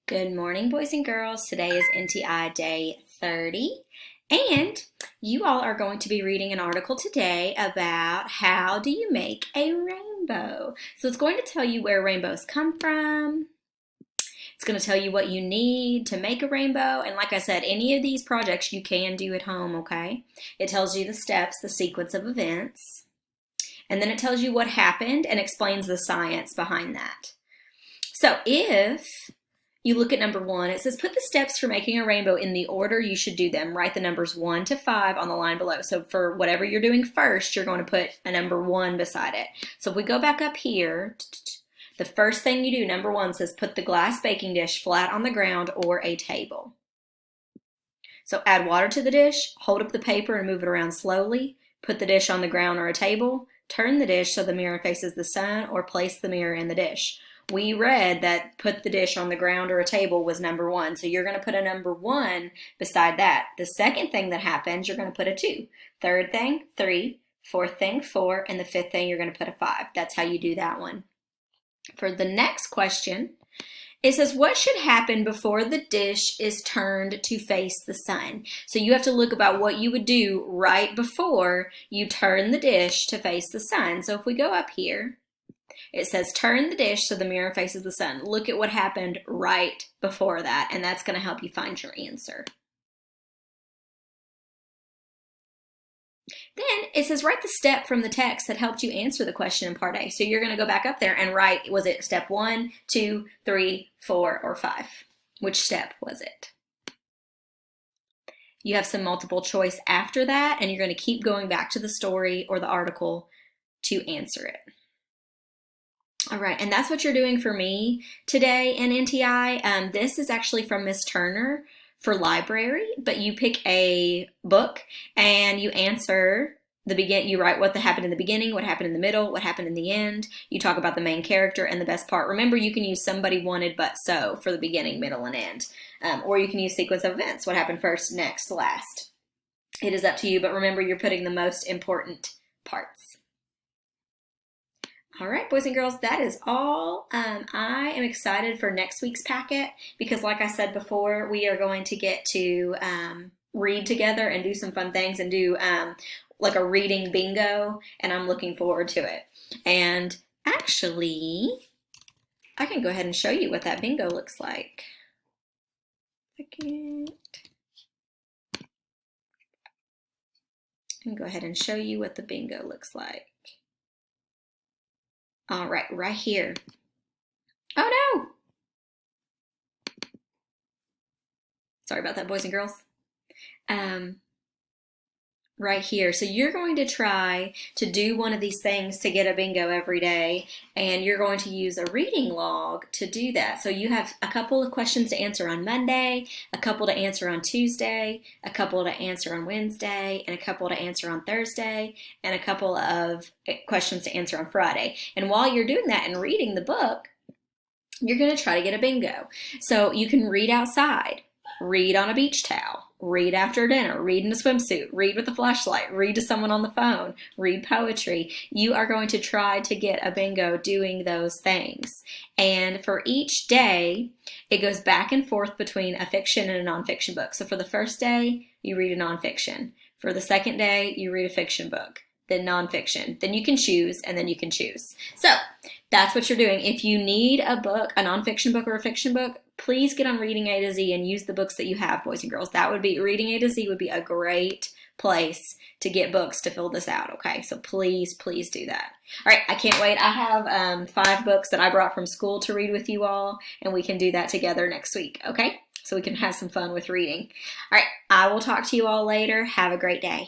Good morning, boys and girls. Today is NTI day 30, and you all are going to be reading an article today about how do you make a rainbow. So it's going to tell you where rainbows come from. It's going to tell you what you need to make a rainbow, and like I said, any of these projects you can do at home, okay? It tells you the steps, the sequence of events, and then it tells you what happened and explains the science behind that. So if you look at number 1, it says put the steps for making a rainbow in the order you should do them. Write the numbers 1 to 5 on the line below. So for whatever you're doing first, you're going to put a number 1 beside it. So if we go back up here, the first thing you do, number 1, says put the glass baking dish flat on the ground or a table. So add water to the dish, hold up the paper and move it around slowly. Put the dish on the ground or a table. Turn the dish so the mirror faces the sun, or place the mirror in the dish. We read that put the dish on the ground or a table was number 1. So you're going to put a number 1 beside that. The second thing that happens, you're going to put a 2. Third thing, 3. Fourth thing, 4. And the fifth thing, you're going to put a 5. That's how you do that one. For the next question, it says, what should happen before the dish is turned to face the sun? So you have to look about what you would do right before you turn the dish to face the sun. So if we go up here, it says turn the dish so the mirror faces the sun. Look at what happened right before that, and that's going to help you find your answer. Then it says write the step from the text that helped you answer the question in part A. So you're going to go back up there and write, was it step 1, 2, 3, 4, or 5? Which step was it? You have some multiple choice after that, and you're going to keep going back to the story or the article to answer it. All right, and that's what you're doing for me today in NTI. This is actually from Miss Turner for library, but you pick a book and you answer you write what happened in the beginning, what happened in the middle, what happened in the end. You talk about the main character and the best part. Remember, you can use somebody wanted but so for the beginning, middle, and end. Or you can use sequence of events, what happened first, next, last. It is up to you, but remember, you're putting the most important parts. All right, boys and girls, that is all. I am excited for next week's packet because, like I said before, we are going to get to read together and do some fun things and do like a reading bingo, and I'm looking forward to it. And actually, I can go ahead and show you what that bingo looks like. I can go ahead and show you what the bingo looks like. All right, right here. Oh no! Sorry about that, boys and girls. Right here. So you're going to try to do one of these things to get a bingo every day, and you're going to use a reading log to do that. So you have a couple of questions to answer on Monday, a couple to answer on Tuesday, a couple to answer on Wednesday, and a couple to answer on Thursday, and a couple of questions to answer on Friday. And while you're doing that and reading the book, you're going to try to get a bingo. So you can read outside, read on a beach towel, read after dinner, read in a swimsuit, read with a flashlight, read to someone on the phone, read poetry. You are going to try to get a bingo doing those things. And for each day, it goes back and forth between a fiction and a nonfiction book. So for the first day, you read a nonfiction. For the second day, you read a fiction book, then nonfiction. Then you can choose, and then you can choose. So that's what you're doing. If you need a book, a nonfiction book or a fiction book, please get on Reading A to Z and use the books that you have, boys and girls. Reading A to Z would be a great place to get books to fill this out, okay? So please, please do that. All right, I can't wait. I have 5 books that I brought from school to read with you all, and we can do that together next week, okay? So we can have some fun with reading. All right, I will talk to you all later. Have a great day.